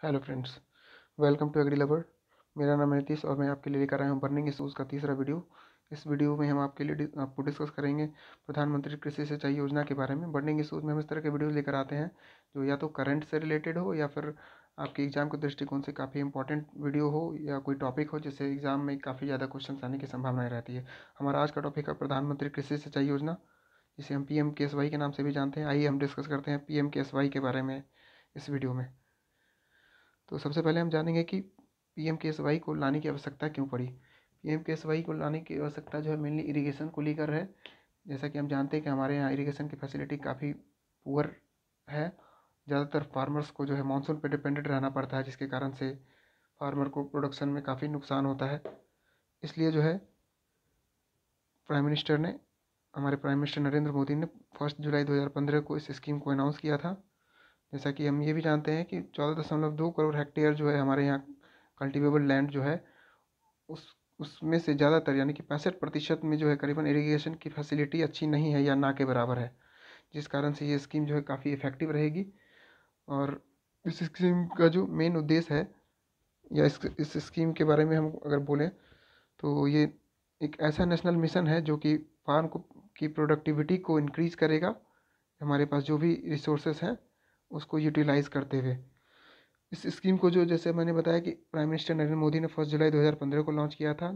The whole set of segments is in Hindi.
Hello friends, welcome to agri lover. मेरा नाम है नीतीश और मैं आपके लिए लेकर आया हूँ बर्निंग इशूज़ का तीसरा वीडियो। इस वीडियो में हम आपके लिए आपको डिस्कस करेंगे प्रधानमंत्री कृषि सिंचाई योजना के बारे में। बर्निंग इशूज़ में हम इस तरह के वीडियो लेकर आते हैं जो या तो करंट से रिलेटेड हो या फिर आपके एग्ज़ाम के दृष्टिकोण से काफ़ी इंपॉर्टेंट वीडियो हो या कोई टॉपिक हो जिससे एग्ज़ाम में काफ़ी ज़्यादा क्वेश्चन आने की संभावनाएँ रहती है। हमारा आज का टॉपिक है प्रधानमंत्री कृषि सिंचाई योजना, जिसे हम PMKSY के नाम से भी जानते हैं। आइए हम डिस्कस करते हैं PMKSY के बारे में इस वीडियो में। तो सबसे पहले हम जानेंगे कि PMKSY को लाने की आवश्यकता क्यों पड़ी। PMKSY को लाने की आवश्यकता जो है मेनली इरिगेशन को लेकर है। जैसा कि हम जानते हैं कि हमारे यहाँ इरिगेशन की फैसिलिटी काफ़ी पुअर है। ज़्यादातर फार्मर्स को जो है मानसून पर डिपेंडेंट रहना पड़ता है, जिसके कारण से फार्मर को प्रोडक्शन में काफ़ी नुकसान होता है। इसलिए जो है हमारे प्राइम मिनिस्टर नरेंद्र मोदी ने 1 जुलाई 2015 को इस स्कीम को अनाउंस किया था। जैसा कि हम ये भी जानते हैं कि 14.2 करोड़ हेक्टेयर जो है हमारे यहाँ कल्टिवेबल लैंड जो है उस उसमें से ज़्यादातर यानी कि 65% में जो है करीबन इरिगेशन की फैसिलिटी अच्छी नहीं है या ना के बराबर है, जिस कारण से ये स्कीम जो है काफ़ी इफ़ेक्टिव रहेगी। और इस स्कीम का जो मेन उद्देश्य है या इस स्कीम के बारे में हम अगर बोलें तो ये एक ऐसा नेशनल मिशन है जो कि फार्म को की प्रोडक्टिविटी को इंक्रीज़ करेगा, हमारे पास जो भी रिसोर्सेस हैं उसको यूटिलाइज़ करते हुए। इस स्कीम को जो जैसे मैंने बताया कि प्राइम मिनिस्टर नरेंद्र मोदी ने 1 जुलाई 2015 को लॉन्च किया था।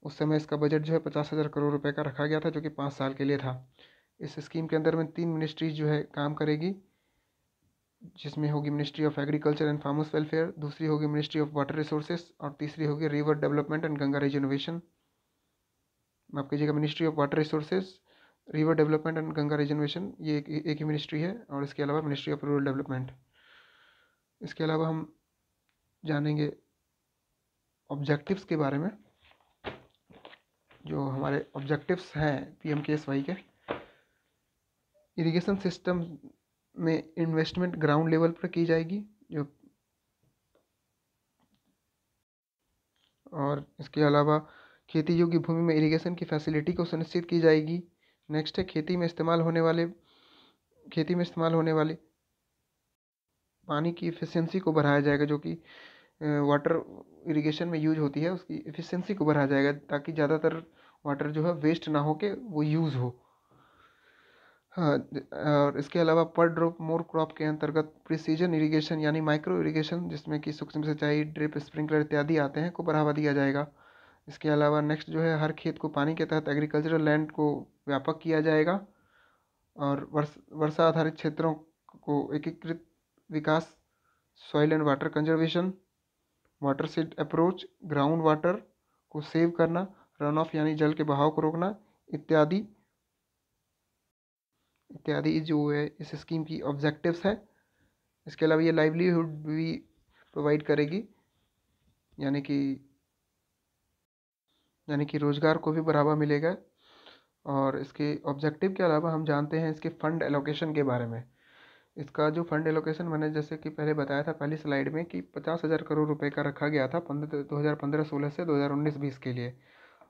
उस समय इसका बजट जो है 50,000 करोड़ रुपए का रखा गया था, जो कि 5 साल के लिए था। इस स्कीम के अंदर में 3 मिनिस्ट्रीज जो है काम करेगी, जिसमें होगी ministry of agriculture and farmers welfare, दूसरी होगी मिनिस्ट्री ऑफ वाटर रिसोर्सेज और तीसरी होगी river development and Ganga reservation. माफ कीजिएगा, ministry of water resources, river development and Ganga reservation, ये एक ही मिनिस्ट्री है। और इसके अलावा मिनिस्ट्री ऑफ रूरल डेवलपमेंट। इसके अलावा हम जानेंगे ऑब्जेक्टिव्स के बारे में। जो हमारे ऑब्जेक्टिव्स हैं PMKSY के, इरिगेशन सिस्टम में इन्वेस्टमेंट ग्राउंड लेवल पर की जाएगी जो, और इसके अलावा खेती योग्य भूमि में इरिगेशन की फैसिलिटी को सुनिश्चित की जाएगी। नेक्स्ट है खेती में इस्तेमाल होने वाले पानी की इफ़िशियंसी को बढ़ाया जाएगा, जो कि वाटर इरिगेशन में यूज होती है उसकी इफ़िशियंसी को बढ़ाया जाएगा, ताकि ज़्यादातर वाटर जो है वेस्ट ना हो के वो यूज़ हो। हाँ, और इसके अलावा पर ड्रॉप मोर क्रॉप के अंतर्गत प्रिसीजन इरिगेशन यानी माइक्रो इरिगेशन, जिसमें कि सूक्ष्म सिंचाई, ड्रिप, स्प्रिंकलर इत्यादि आते हैं, को बढ़ावा दिया जाएगा। इसके अलावा नेक्स्ट जो है हर खेत को पानी के तहत एग्रीकल्चरल लैंड को व्यापक किया जाएगा, और वर्षा आधारित क्षेत्रों को एकीकृत विकास, soil and water conservation, water seed approach, groundwater को सेव करना, रन ऑफ यानी जल के बहाव को रोकना, इत्यादि इत्यादि जो है इस स्कीम की ऑब्जेक्टिव्स है। इसके अलावा ये लाइवलीहुड भी प्रोवाइड करेगी, यानी कि रोज़गार को भी बढ़ावा मिलेगा। और इसके ऑब्जेक्टिव के अलावा हम जानते हैं इसके फ़ंड एलोकेशन के बारे में। इसका जो फंड एलोकेशन मैंने जैसे कि पहले बताया था पहली स्लाइड में कि 50,000 करोड़ रुपए का रखा गया था 2015-16 से 2019-20 के लिए,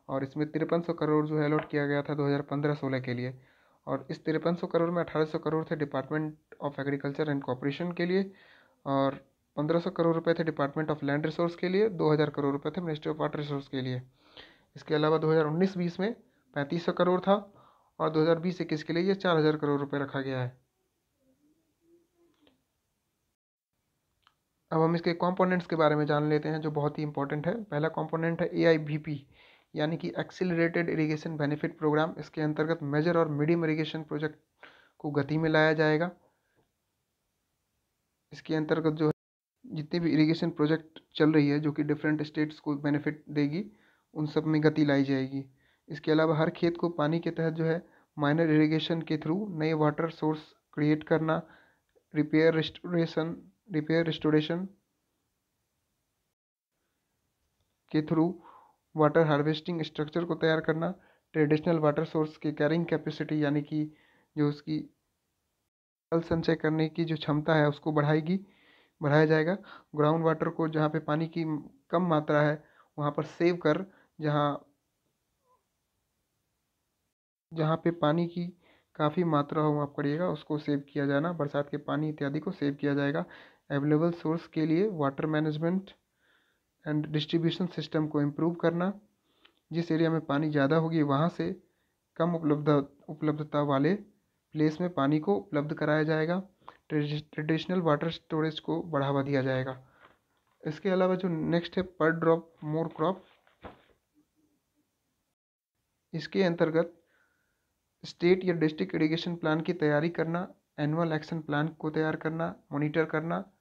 और इसमें 5300 करोड़ जो है अलॉट किया गया था 2015-16 के लिए। और इस 5300 करोड़ में 1800 करोड़ थे department of agriculture and cooperation के लिए, और 1500 करोड़ रुपए थे डिपार्टमेंट ऑफ लैंड रिसोर्स के लिए, 2000 करोड़ रुपए थे मिनिस्ट्री ऑफ वाटर रिसोर्स के लिए। इसके अलावा 2019-20 में 3500 करोड़ था, और 2020-21 के लिए ये 4000 करोड़ रुपए रखा गया है। अब हम इसके कंपोनेंट्स के बारे में जान लेते हैं जो बहुत ही इंपॉर्टेंट है। पहला कंपोनेंट है AIBP, यानी कि एक्सिलरेटेड इरिगेशन बेनिफिट प्रोग्राम। इसके अंतर्गत मेजर और मीडियम इरिगेशन प्रोजेक्ट को गति में लाया जाएगा। इसके अंतर्गत जो है जितनी भी इरिगेशन प्रोजेक्ट चल रही है जो कि डिफरेंट स्टेट्स को बेनिफिट देगी, उन सब में गति लाई जाएगी। इसके अलावा हर खेत को पानी के तहत जो है माइनर इरिगेशन के थ्रू नए वाटर सोर्स क्रिएट करना, रिपेयर रिस्टोरेशन के थ्रू वाटर हार्वेस्टिंग स्ट्रक्चर को तैयार करना, ट्रेडिशनल वाटर सोर्स की कैरिंग कैपेसिटी यानी कि जो उसकी जल संचय करने की जो क्षमता है उसको बढ़ाया जाएगा। ग्राउंड वाटर को जहाँ पे पानी की कम मात्रा है वहाँ पर सेव कर, जहाँ जहाँ पे पानी की काफ़ी मात्रा हो वहाँ पड़ेगा उसको सेव किया जाना, बरसात के पानी इत्यादि को सेव किया जाएगा। अवेलेबल सोर्स के लिए water management and distribution system को इम्प्रूव करना। जिस एरिया में पानी ज़्यादा होगी वहाँ से कम उपलब्धता वाले प्लेस में पानी को उपलब्ध कराया जाएगा। ट्रेडिशनल वाटर स्टोरेज को बढ़ावा दिया जाएगा। इसके अलावा जो नेक्स्ट है पर ड्रॉप मोर क्रॉप, इसके अंतर्गत स्टेट या डिस्ट्रिक्ट इरिगेशन प्लान की तैयारी करना, एनुअल एक्शन प्लान को तैयार करना, मॉनिटर करना,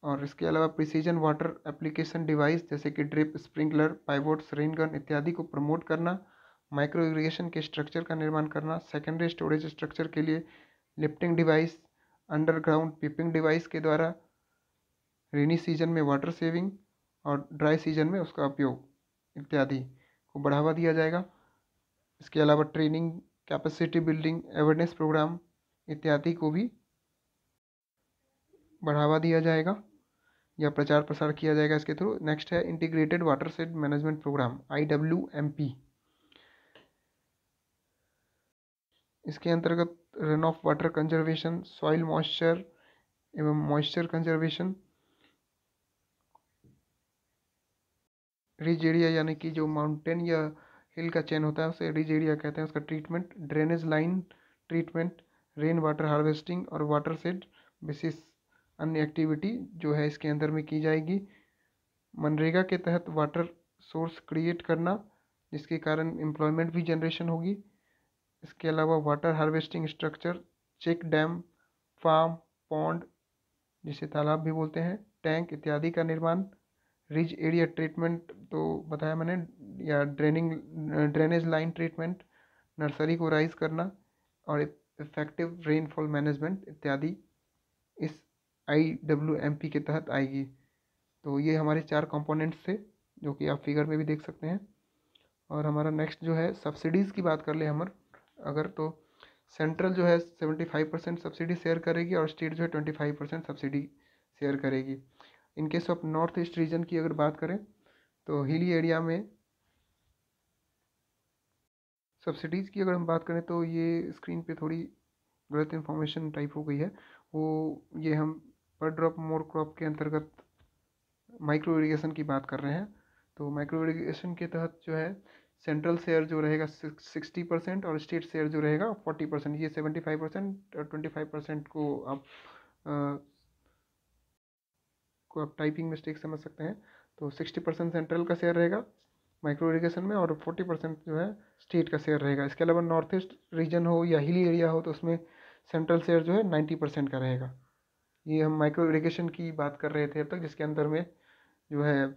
और इसके अलावा प्रिसीजन वाटर एप्लीकेशन डिवाइस जैसे कि ड्रिप, स्प्रिंकलर, पाइवोट्स, रेन गन इत्यादि को प्रमोट करना, माइक्रो इरिगेशन के स्ट्रक्चर का निर्माण करना, सेकेंडरी स्टोरेज स्ट्रक्चर के लिए lifting device, underground peeping device के द्वारा रेनी सीजन में वाटर सेविंग और ड्राई सीजन में उसका उपयोग इत्यादि को बढ़ावा दिया जाएगा। इसके अलावा training, capacity building, awareness programme इत्यादि को भी बढ़ावा दिया जाएगा या प्रचार प्रसार किया जाएगा इसके थ्रू। नेक्स्ट है integrated watershed management programme IWMP। इसके अंतर्गत run off water conservation, soil moisture एवं मॉइस्चर कंजर्वेशन, रिज एरिया यानी कि जो माउंटेन या हिल का चेन होता है उसे रिज एरिया कहते हैं, उसका treatment, drainage line treatment, rain water harvesting और वाटर शेड बेसिस अन्य एक्टिविटी जो है इसके अंदर में की जाएगी। मनरेगा के तहत वाटर सोर्स क्रिएट करना जिसके कारण एम्प्लॉयमेंट भी जनरेशन होगी। इसके अलावा water harvesting structure, check dam, farm, pond जिसे तालाब भी बोलते हैं, टैंक इत्यादि का निर्माण। रिज एरिया ट्रीटमेंट तो बताया मैंने, या ड्रेनेज लाइन ट्रीटमेंट, नर्सरी को राइज करना और इफेक्टिव रेनफॉल मैनेजमेंट इत्यादि इस IWMP के तहत आएगी। तो ये हमारे 4 कंपोनेंट्स थे जो कि आप फिगर में भी देख सकते हैं। और हमारा नेक्स्ट जो है सब्सिडीज़ की बात कर ले हम अगर, तो सेंट्रल जो है 75% सब्सिडी शेयर करेगी और स्टेट जो है 25% सब्सिडी शेयर करेगी। In case of north east region की अगर बात करें तो हिली एरिया में सब्सिडीज़ की अगर हम बात करें तो ये स्क्रीन पे थोड़ी गलत इन्फॉर्मेशन टाइप हो गई है, वो ये हम पर ड्रॉप मोर क्रॉप के अंतर्गत माइक्रो इरिगेशन की बात कर रहे हैं। तो माइक्रो इरिगेशन के तहत जो है सेंट्रल शेयर जो रहेगा 60% और स्टेट शेयर जो रहेगा 40%। ये 75% और 25% को आप टाइपिंग मिस्टेक समझ सकते हैं। तो 60% सेंट्रल का शेयर रहेगा माइक्रो इरिगेशन में और 40% जो है स्टेट का शेयर रहेगा। इसके अलावा नॉर्थ ईस्ट रीजन हो या हिली एरिया हो तो उसमें सेंट्रल शेयर जो है 90% का रहेगा। ये हम माइक्रो इरिगेशन की बात कर रहे थे अब तक, जिसके अंदर में जो है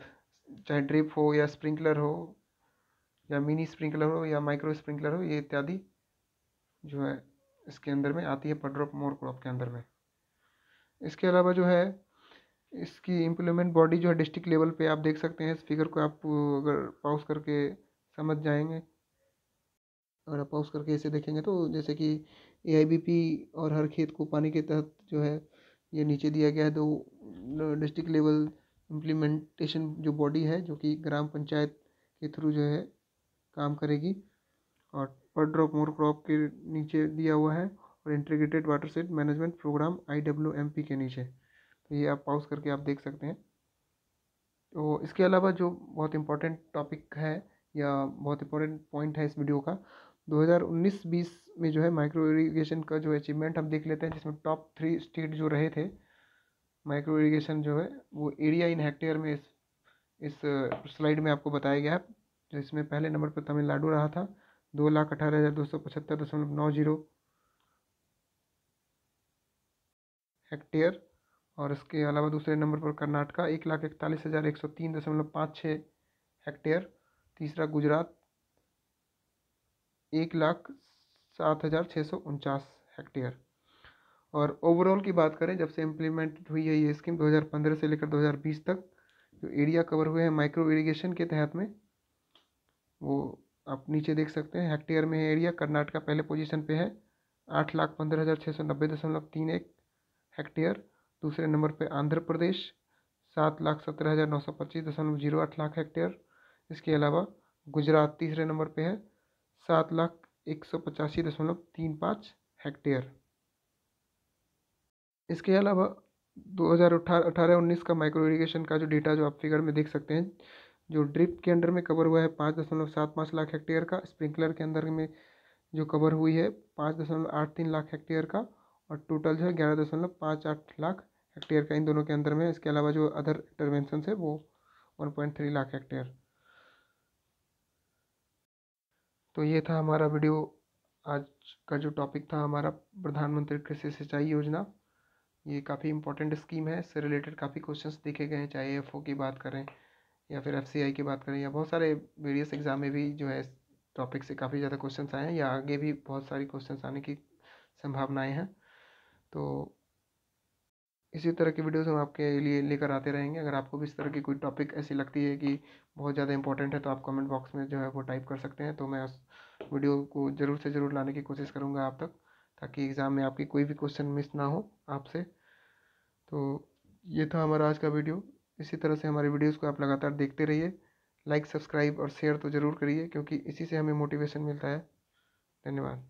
चाहे ड्रिप हो या स्प्रिंकलर हो या मिनी स्प्रिंकलर हो या माइक्रो स्प्रिंकलर हो, ये इत्यादि जो है इसके अंदर में आती है पर ड्रॉप मोर क्रॉप के अंदर में। इसके अलावा जो है इसकी इम्प्लीमेंट बॉडी जो है डिस्ट्रिक्ट लेवल पे आप देख सकते हैं। इस फिगर को आप अगर पॉज करके समझ जाएंगे, अगर आप पॉज करके इसे देखेंगे तो जैसे कि AIBP और हर खेत को पानी के तहत जो है ये नीचे दिया गया है। तो डिस्ट्रिक्ट लेवल इम्प्लीमेंटेशन जो बॉडी है जो कि ग्राम पंचायत के थ्रू जो है काम करेगी और पर ड्रॉप मोर क्रॉप के नीचे दिया हुआ है और integrated watershed management programme IWMP के नीचे। तो ये आप पॉज करके आप देख सकते हैं। तो इसके अलावा जो बहुत इम्पोर्टेंट टॉपिक है या बहुत इम्पोर्टेंट पॉइंट है इस वीडियो का, 2019-20 में जो है माइक्रो इरिगेशन का जो अचीवमेंट हम देख लेते हैं, जिसमें टॉप 3 स्टेट जो रहे थे माइक्रो इरिगेशन जो है वो एरिया इन हेक्टेयर में इस स्लाइड में आपको बताया गया है। जो इसमें पहले नंबर पर तमिलनाडु रहा था 2,18,275.90 हेक्टेयर, और इसके अलावा दूसरे नंबर पर कर्नाटका 1,41,103.56 हेक्टेयर, तीसरा गुजरात 1,07,649 हेक्टेयर। और ओवरऑल की बात करें जब से इम्प्लीमेंट हुई है ये स्कीम 2015 से लेकर 2020 तक, जो एरिया कवर हुए हैं माइक्रो इरिगेशन के तहत में वो आप नीचे देख सकते हैं। हेक्टेयर में है एरिया, कर्नाटका पहले पोजीशन पे है 8,15,690.31 हेक्टेयर। दूसरे नंबर पे आंध्र प्रदेश 7,17,925.08 लाख हेक्टेयर। इसके अलावा गुजरात तीसरे नंबर पे है 7,01,85.35 हेक्टेयर। इसके अलावा 2018-19 का माइक्रो इरिगेशन का जो डेटा जो आप फिगर में देख सकते हैं, जो ड्रिप के अंडर में कवर हुआ है 5.75 लाख हेक्टेयर का, स्प्रिंकलर के अंदर में जो कवर हुई है 5.83 लाख हेक्टेयर का, और टोटल जो है 11.58 लाख हेक्टेयर का इन दोनों के अंदर में। इसके अलावा जो अदर इंटरवेंशन है वो 1.3 लाख हेक्टेयर। तो ये था हमारा वीडियो। आज का जो टॉपिक था हमारा प्रधानमंत्री कृषि सिंचाई योजना, ये काफ़ी इंपॉर्टेंट स्कीम है। इससे रिलेटेड काफ़ी क्वेश्चंस देखे गए हैं, चाहे एफ की बात करें या फिर FCI की बात करें, या बहुत सारे वेरियस एग्जाम में भी जो है इस टॉपिक से काफ़ी ज़्यादा क्वेश्चंस आए हैं, या आगे भी बहुत सारी क्वेश्चंस आने की संभावनाएं हैं। तो इसी तरह की वीडियोस हम आपके लिए लेकर आते रहेंगे। अगर आपको भी इस तरह की कोई टॉपिक ऐसी लगती है कि बहुत ज़्यादा इंपॉर्टेंट है, तो आप कमेंट बॉक्स में जो है वो टाइप कर सकते हैं, तो मैं उस वीडियो को ज़रूर से ज़रूर लाने की कोशिश करूँगा आप तक, ताकि एग्ज़ाम में आपकी कोई भी क्वेश्चन मिस ना हो आपसे। तो ये था हमारा आज का वीडियो। इसी तरह से हमारे वीडियोज़ को आप लगातार देखते रहिए। लाइक, सब्सक्राइब और शेयर तो ज़रूर करिए, क्योंकि इसी से हमें मोटिवेशन मिलता है। धन्यवाद।